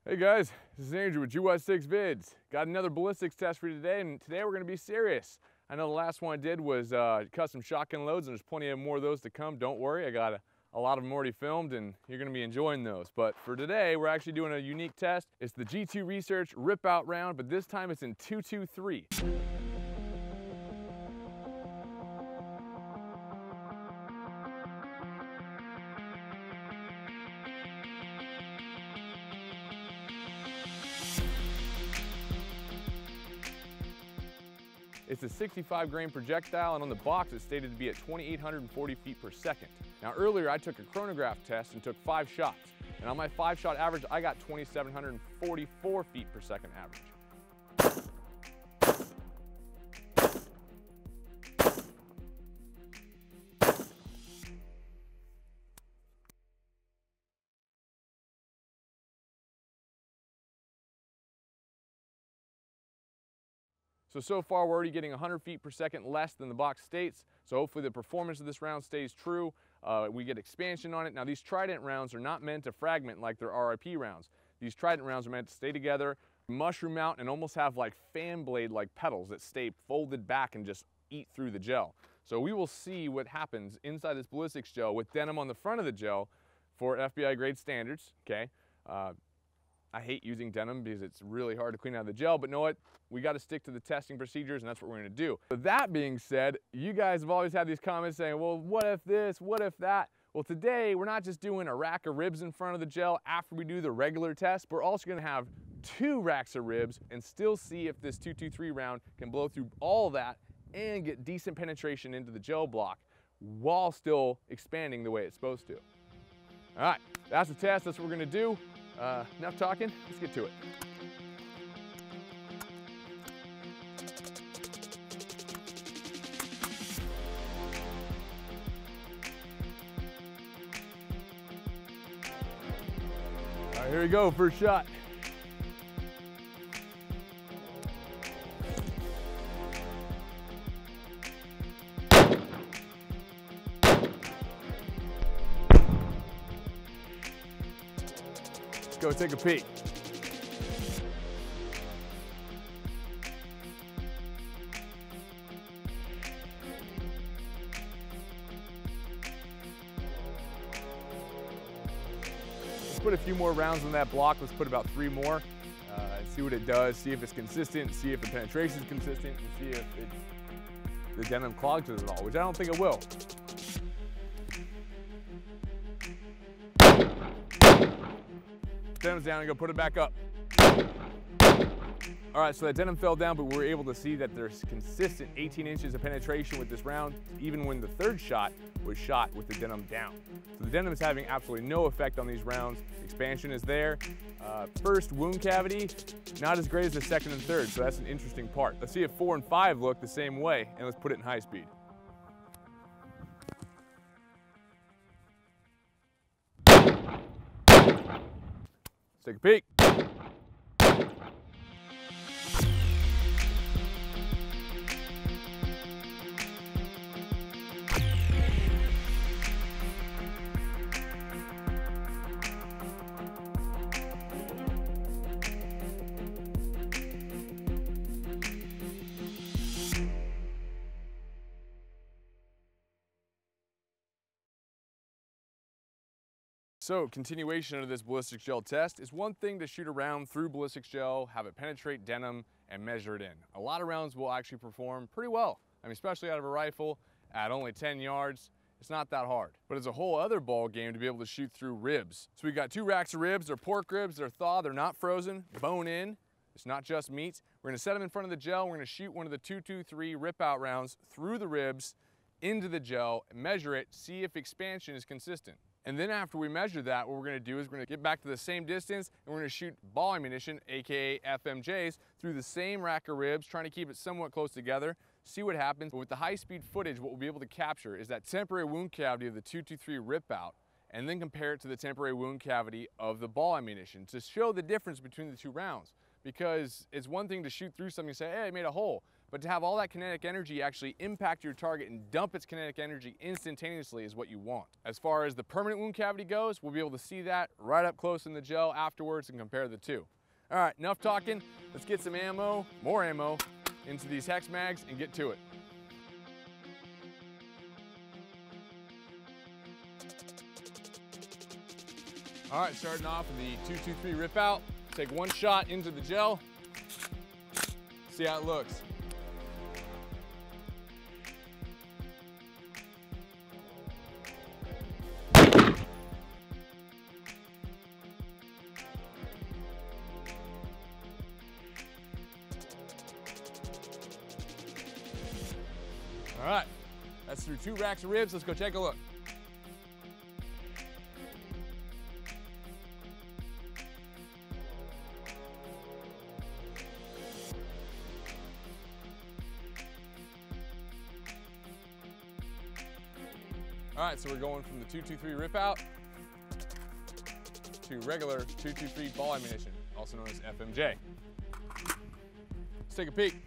Hey guys, this is Andrew with US6 Vids. Got another ballistics test for you today, and today we're going to be serious. I know the last one I did was custom shotgun loads, and there's plenty of more of those to come. Don't worry, I got a lot of them already filmed, and you're going to be enjoying those. But for today, we're actually doing a unique test. It's the G2 Research RIPOUT Round, but this time it's in 223. It's a 65 grain projectile, and on the box it's stated to be at 2,840 feet per second. Now earlier I took a chronograph test and took 5 shots, and on my 5-shot average I got 2,744 feet per second average. So far we're already getting 100 feet per second less than the box states, so hopefully the performance of this round stays true. We get expansion on it. Now these Trident rounds are not meant to fragment like their RIP rounds. These Trident rounds are meant to stay together, mushroom out, and almost have like fan blade like petals that stay folded back and just eat through the gel. So we will see what happens inside this ballistics gel with denim on the front of the gel for FBI grade standards, okay? I hate using denim because it's really hard to clean out of the gel, but know what? We got to stick to the testing procedures, and that's what we're going to do. But that being said, you guys have always had these comments saying, well, what if this, what if that? Well, today we're not just doing a rack of ribs in front of the gel after we do the regular test. We're also going to have 2 racks of ribs and still see if this 223 round can blow through all that and get decent penetration into the gel block while still expanding the way it's supposed to. All right, that's the test. That's what we're going to do. Enough talking, let's get to it. All right, here we go, first shot. Let's go take a peek. Let's put a few more rounds on that block. Let's put about 3 more and see what it does, see if it's consistent, see if the penetration is consistent, and see if the denim clogs it at all, which I don't think it will. Denim's down and go put it back up. All right, so that denim fell down, but we were able to see that there's consistent 18 inches of penetration with this round, even when the 3rd shot was shot with the denim down. So the denim is having absolutely no effect on these rounds. Expansion is there. First wound cavity, not as great as the 2nd and 3rd, so that's an interesting part. Let's see if 4 and 5 look the same way, and let's put it in high speed. Take a peek. So, continuation of this ballistic gel test is one thing to shoot a round through ballistic gel, have it penetrate denim, and measure it in. A lot of rounds will actually perform pretty well. I mean, especially out of a rifle at only 10 yards, it's not that hard. But it's a whole other ball game to be able to shoot through ribs. So we got 2 racks of ribs. They're pork ribs, they're thawed, they're not frozen, bone in. It's not just meat. We're gonna set them in front of the gel. We're gonna shoot one of the 223 rip-out rounds through the ribs, into the gel, measure it, see if expansion is consistent. And then after we measure that, what we're gonna do is we're gonna get back to the same distance, and we're gonna shoot ball ammunition, AKA FMJs, through the same rack of ribs, trying to keep it somewhat close together, see what happens. But with the high-speed footage, what we'll be able to capture is that temporary wound cavity of the 223 rip-out, and then compare it to the temporary wound cavity of the ball ammunition to show the difference between the 2 rounds. Because it's one thing to shoot through something and say, hey, I made a hole. but to have all that kinetic energy actually impact your target and dump its kinetic energy instantaneously is what you want. As far as the permanent wound cavity goes, we'll be able to see that right up close in the gel afterwards and compare the two. All right, enough talking. Let's get some ammo, more ammo, into these hex mags and get to it. All right, starting off with the 223 rip out. Take one shot into the gel, see how it looks. All right, that's through 2 racks of ribs. Let's go take a look. All right, so we're going from the 223 rip out to regular 223 ball ammunition, also known as FMJ. Let's take a peek.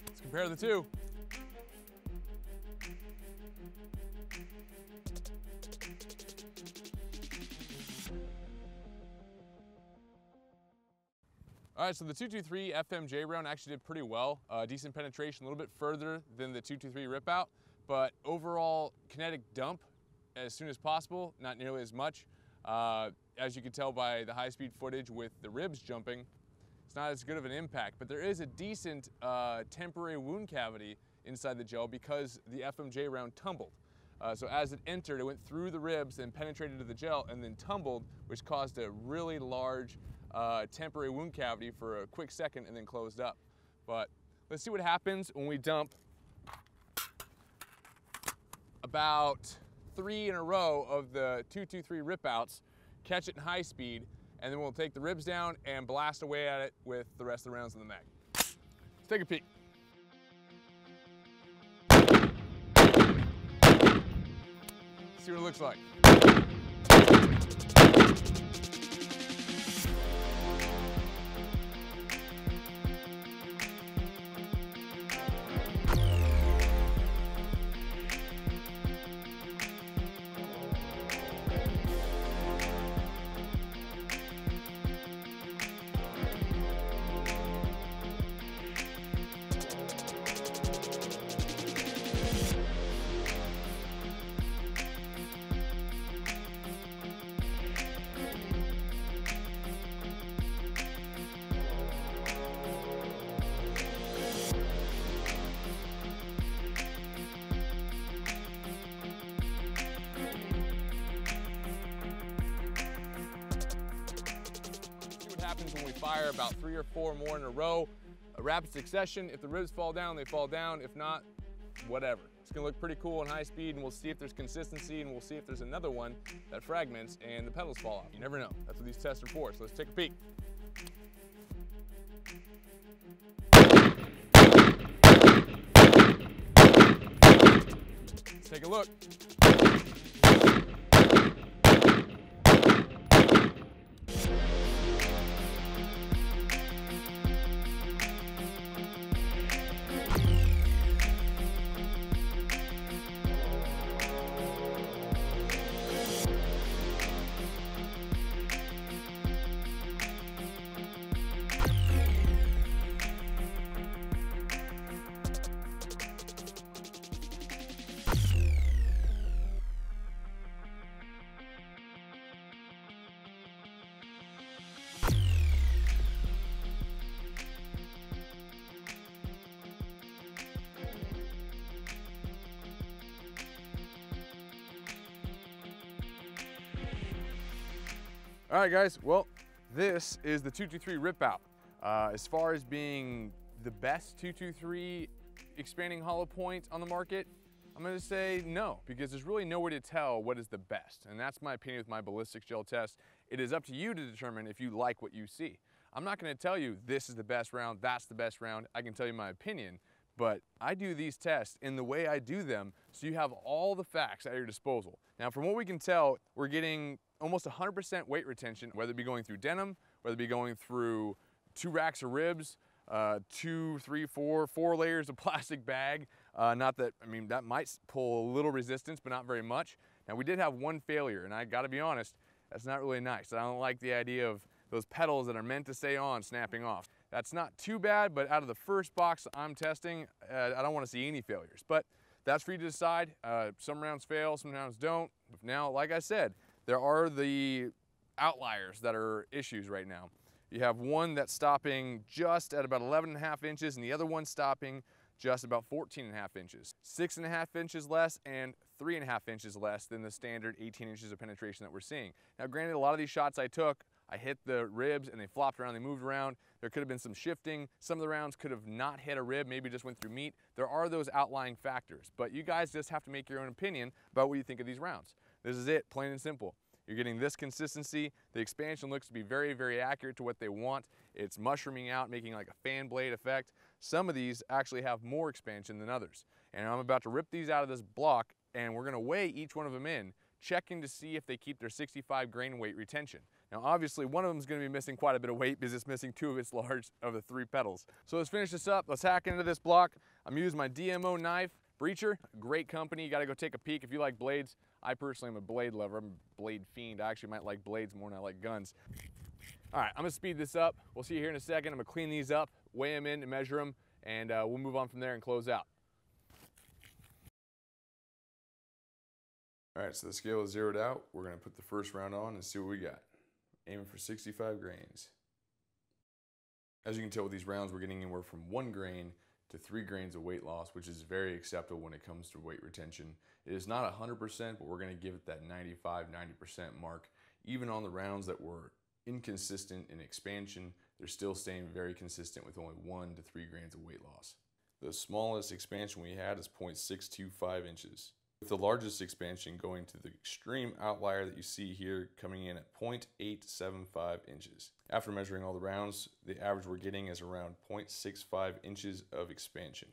Let's compare the two. All right, so the 223 FMJ round actually did pretty well. Decent penetration, a little bit further than the 223 rip out, but overall kinetic dump as soon as possible, not nearly as much. As you can tell by the high-speed footage with the ribs jumping, it's not as good of an impact, but there is a decent temporary wound cavity inside the gel because the FMJ round tumbled. So as it entered, it went through the ribs and penetrated to the gel and then tumbled, which caused a really large temporary wound cavity for a quick second and then closed up. But let's see what happens when we dump about 3 in a row of the 223 rip outs, catch it in high speed, and then we'll take the ribs down and blast away at it with the rest of the rounds in the mag. Let's take a peek. See what it looks like. Happens when we fire about 3 or 4 more in a row, a rapid succession. If the ribs fall down, they fall down. If not, whatever. It's gonna look pretty cool in high speed, and we'll see if there's consistency, and we'll see if there's another one that fragments and the petals fall off. You never know. That's what these tests are for. So let's take a peek. Let's take a look. All right, guys, well, this is the 223 rip out. As far as being the best 223 expanding hollow point on the market, I'm gonna say no, because there's really no way to tell what is the best. And that's my opinion with my ballistic gel test. It is up to you to determine if you like what you see. I'm not gonna tell you this is the best round, that's the best round. I can tell you my opinion, but I do these tests in the way I do them so you have all the facts at your disposal. Now, from what we can tell, we're getting almost 100% weight retention, whether it be going through denim, whether it be going through 2 racks of ribs, 2, 3, 4 layers of plastic bag. Not that, I mean, that might pull a little resistance, but not very much. Now, we did have one failure, and I gotta be honest, that's not really nice. I don't like the idea of those pedals that are meant to stay on snapping off. That's not too bad, but out of the first box I'm testing, I don't wanna see any failures. But that's for you to decide. Some rounds fail, some rounds don't. Now, like I said, there are the outliers that are issues right now. You have one that's stopping just at about 11.5 inches and the other one stopping just about 14.5 inches. 6.5 inches less and 3.5 inches less than the standard 18 inches of penetration that we're seeing. Now granted, a lot of these shots I took, I hit the ribs and they flopped around, they moved around. There could have been some shifting. Some of the rounds could have not hit a rib, maybe just went through meat. There are those outlying factors, but you guys just have to make your own opinion about what you think of these rounds. This is it, plain and simple. You're getting this consistency. The expansion looks to be very, very accurate to what they want. It's mushrooming out, making like a fan blade effect. Some of these actually have more expansion than others. And I'm about to rip these out of this block and we're gonna weigh each one of them in, checking to see if they keep their 65 grain weight retention. Now obviously one of them is gonna be missing quite a bit of weight because it's missing 2 of its large of the 3 pedals. So let's finish this up. Let's hack into this block. I'm using my DMO knife, Breacher, great company. You gotta go take a peek if you like blades. I personally am a blade lover. I'm a blade fiend. I actually might like blades more than I like guns. All right, I'm gonna speed this up. We'll see you here in a second. I'm gonna clean these up, weigh them in and measure them, and we'll move on from there and close out. All right, so the scale is zeroed out. We're gonna put the first round on and see what we got. Aiming for 65 grains. As you can tell with these rounds, we're getting anywhere from 1 grain to 3 grains of weight loss, which is very acceptable when it comes to weight retention. It is not 100%, but we're gonna give it that 95, 90% mark. Even on the rounds that were inconsistent in expansion, they're still staying very consistent with only 1 to 3 grains of weight loss. The smallest expansion we had is 0.625 inches. With the largest expansion going to the extreme outlier that you see here, coming in at 0.875 inches. After measuring all the rounds, the average we're getting is around 0.65 inches of expansion.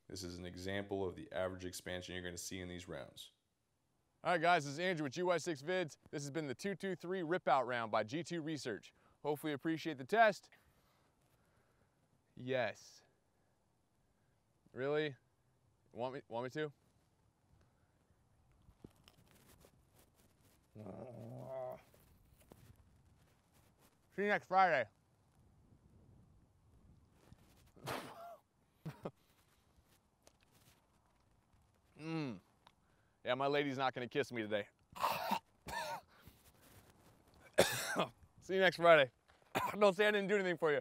This is an example of the average expansion you're going to see in these rounds. All right guys, this is Andrew with GY6 Vids. This has been the 223 Rip Out Round by G2 Research. Hopefully you appreciate the test. Yes. Really? Want me to? See you next Friday. Yeah, my lady's not gonna kiss me today. See you next Friday. Don't say I didn't do anything for you.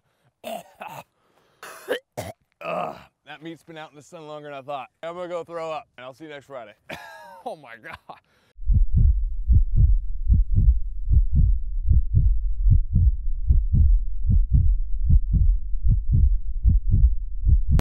That meat's been out in the sun longer than I thought. I'm gonna go throw up, and I'll see you next Friday. Oh my God.